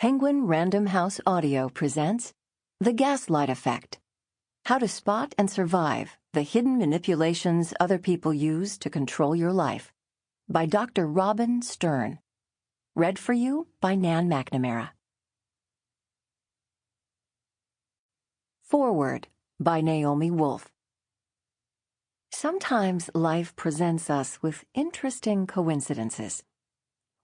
Penguin Random House Audio presents The Gaslight Effect: How to Spot and Survive the Hidden Manipulations Other People Use to Control Your Life, by Dr. Robin Stern. Read for you by Nan McNamara. Foreword by Naomi Wolf. Sometimes life presents us with interesting coincidences.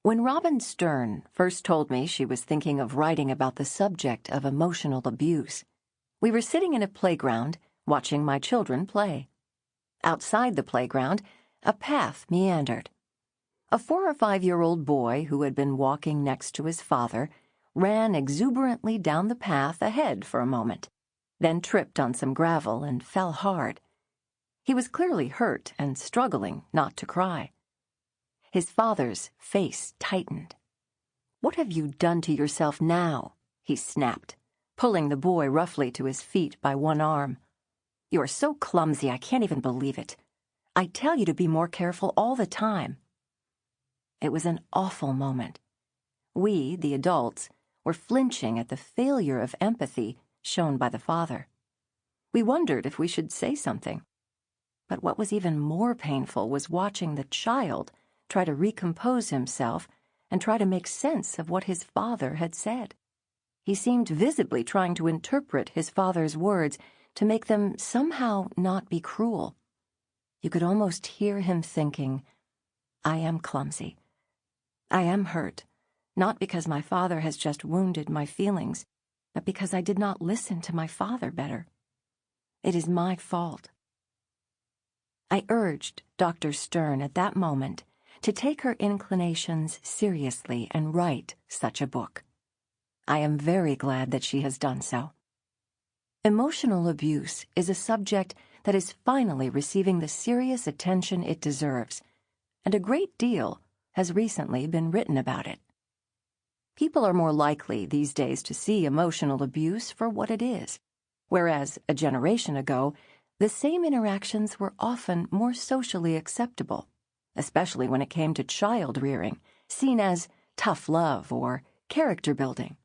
When Robin Stern first told me she was thinking of writing about the subject of emotional abuse, we were sitting in a playground watching my children play. Outside the playground, a path meandered. A 4 or 5-year-old boy who had been walking next to his father ran exuberantly down the path ahead for a moment, then tripped on some gravel and fell hard. He was clearly hurt and struggling not to cry. His father's face tightened. "What have you done to yourself now?" he snapped, pulling the boy roughly to his feet by one arm. "You are so clumsy, I can't even believe it. I tell you to be more careful all the time." It was an awful moment. We, the adults, were flinching at the failure of empathy shown by the father. We wondered if we should say something. But what was even more painful was watching the child try to recompose himself and try to make sense of what his father had said. He seemed visibly trying to interpret his father's words to make them somehow not be cruel. You could almost hear him thinking, "I am clumsy. I am hurt, not because my father has just wounded my feelings, but because I did not listen to my father better. It is my fault." I urged Dr. Stern at that moment to take her inclinations seriously and write such a book. I am very glad that she has done so. Emotional abuse is a subject that is finally receiving the serious attention it deserves, and a great deal has recently been written about it. People are more likely these days to see emotional abuse for what it is, whereas a generation ago, the same interactions were often more socially acceptable, especially when it came to child rearing, seen as tough love or character building.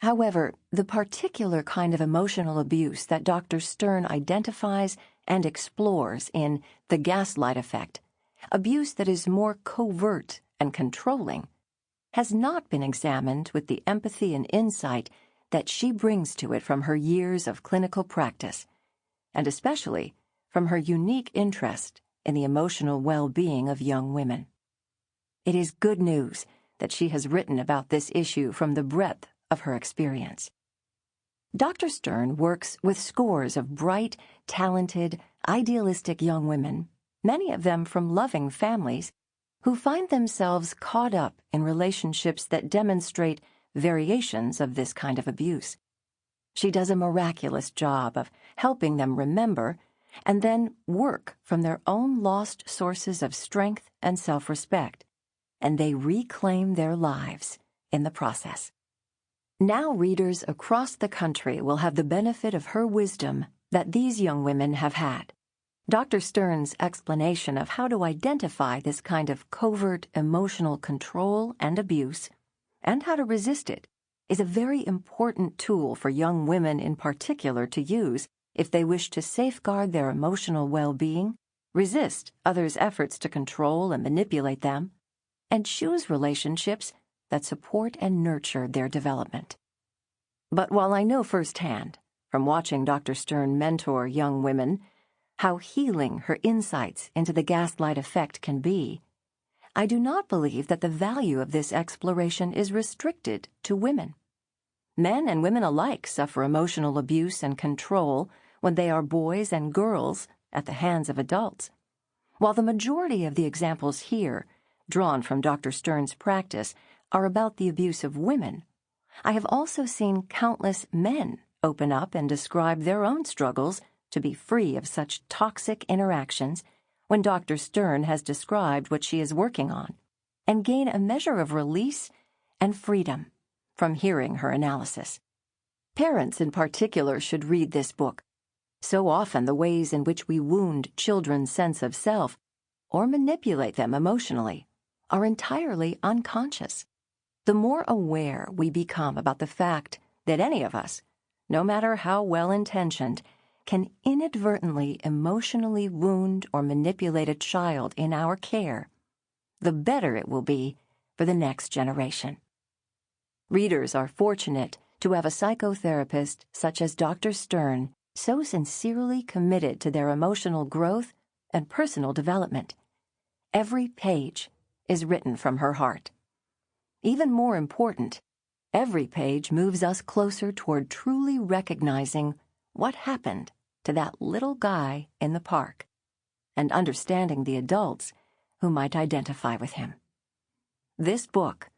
However, the particular kind of emotional abuse that Dr. Stern identifies and explores in The Gaslight Effect, abuse that is more covert and controlling, has not been examined with the empathy and insight that she brings to it from her years of clinical practice, and especially from her unique interest in the emotional well-being of young women. It is good news that she has written about this issue from the breadth of her experience. Dr. Stern works with scores of bright, talented, idealistic young women, many of them from loving families, who find themselves caught up in relationships that demonstrate variations of this kind of abuse. She does a miraculous job of helping them remember and then work from their own lost sources of strength and self-respect, and they reclaim their lives in the process. Now readers across the country will have the benefit of her wisdom that these young women have had. Dr. Stern's explanation of how to identify this kind of covert emotional control and abuse, and how to resist it, is a very important tool for young women in particular to use if they wish to safeguard their emotional well-being, resist others' efforts to control and manipulate them, and choose relationships that support and nurture their development. But while I know firsthand, from watching Dr. Stern mentor young women, how healing her insights into the gaslight effect can be, I do not believe that the value of this exploration is restricted to women. Men and women alike suffer emotional abuse and control when they are boys and girls at the hands of adults. While the majority of the examples here, drawn from Dr. Stern's practice, are about the abuse of women, I have also seen countless men open up and describe their own struggles to be free of such toxic interactions when Dr. Stern has described what she is working on, and gain a measure of release and freedom from hearing her analysis. Parents in particular should read this book. So often the ways in which we wound children's sense of self or manipulate them emotionally are entirely unconscious. the more aware we become about the fact that any of us, no matter how well-intentioned, can inadvertently emotionally wound or manipulate a child in our care, the better it will be for the next generation. Readers are fortunate to have a psychotherapist such as Dr. Stern, so sincerely committed to their emotional growth and personal development. Every page is written from her heart. Even more important, every page moves us closer toward truly recognizing what happened to that little guy in the park and understanding the adults who might identify with him. This book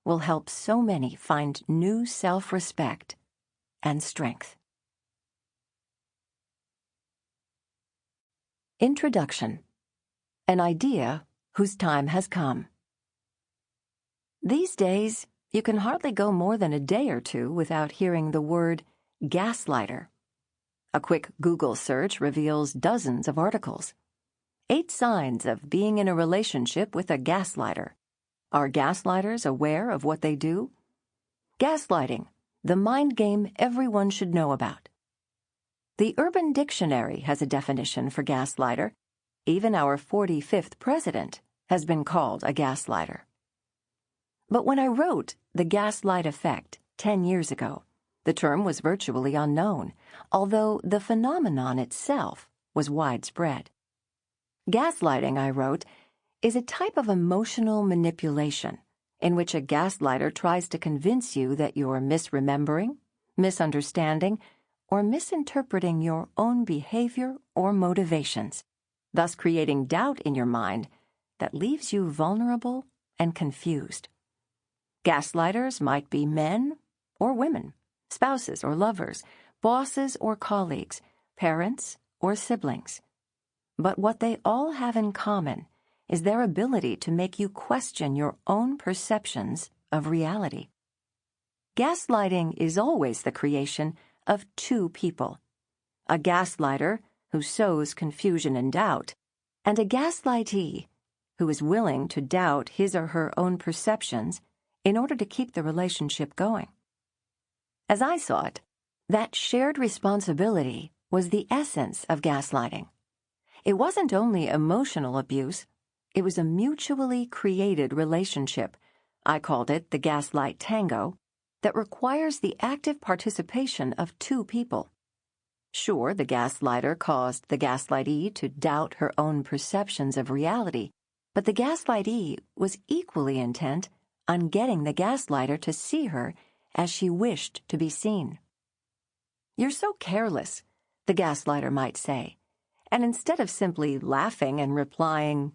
will help so many find new self-respect and strength. Introduction. An idea whose time has come. These days, you can hardly go more than a day or two without hearing the word gaslighter. A quick Google search reveals dozens of articles. 8 signs of being in a relationship with a gaslighter. Are gaslighters aware of what they do? Gaslighting, the mind game everyone should know about. The Urban Dictionary has a definition for gaslighter. Even our 45th president has been called a gaslighter. But when I wrote The Gaslight Effect 10 years ago, the term was virtually unknown, although the phenomenon itself was widespread. Gaslighting, I wrote, is a type of emotional manipulation in which a gaslighter tries to convince you that you're misremembering, misunderstanding, or misinterpreting your own behavior or motivations, thus creating doubt in your mind that leaves you vulnerable and confused. Gaslighters might be men or women, spouses or lovers, bosses or colleagues, parents or siblings. But what they all have in common is their ability to make you question your own perceptions of reality. Gaslighting is always the creation of 2 people, a gaslighter who sows confusion and doubt, and a gaslightee who is willing to doubt his or her own perceptions in order to keep the relationship going. As I saw it, that shared responsibility was the essence of gaslighting. It wasn't only emotional abuse, it was a mutually created relationship, I called it the gaslight tango, that requires the active participation of 2 people. Sure, the gaslighter caused the gaslightee to doubt her own perceptions of reality, but the gaslightee was equally intent on getting the gaslighter to see her as she wished to be seen. "You're so careless," the gaslighter might say, and instead of simply laughing and replying,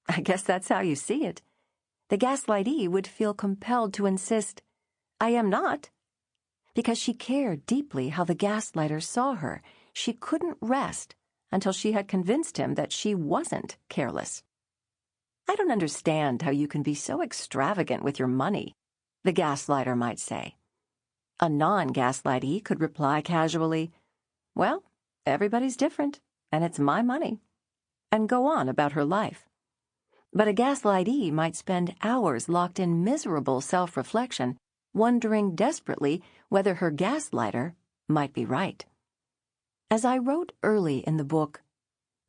"I guess that's how you see it," the gaslightee would feel compelled to insist, "I am not." Because she cared deeply how the gaslighter saw her, she couldn't rest until she had convinced him that she wasn't careless. "I don't understand how you can be so extravagant with your money," the gaslighter might say. A non-gaslightee could reply casually, "Well, everybody's different, and it's my money," and go on about her life. But a gaslightee might spend hours locked in miserable self-reflection, wondering desperately whether her gaslighter might be right. As I wrote early in the book,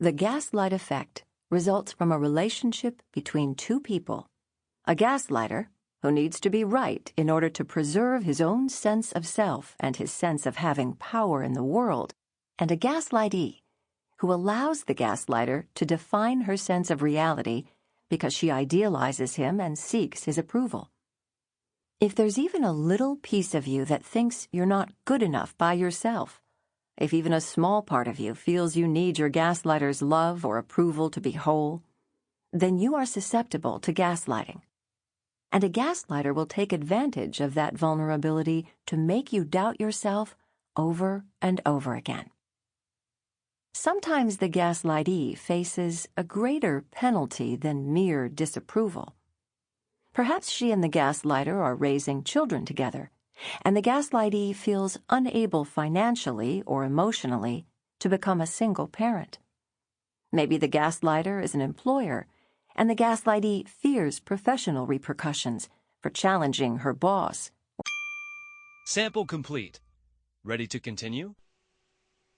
the gaslight effect results from a relationship between 2 people, a gaslighter who needs to be right in order to preserve his own sense of self and his sense of having power in the world, and a gaslightee who allows the gaslighter to define her sense of reality because she idealizes him and seeks his approval. If there's even a little piece of you that thinks you're not good enough by yourself, if even a small part of you feels you need your gaslighter's love or approval to be whole, then you are susceptible to gaslighting. And a gaslighter will take advantage of that vulnerability to make you doubt yourself over and over again. Sometimes the gaslightee faces a greater penalty than mere disapproval. Perhaps she and the gaslighter are raising children together, and the gaslightee feels unable financially or emotionally to become a single parent. Maybe the gaslighter is an employer, and the gaslightee fears professional repercussions for challenging her boss. Sample complete. Ready to continue?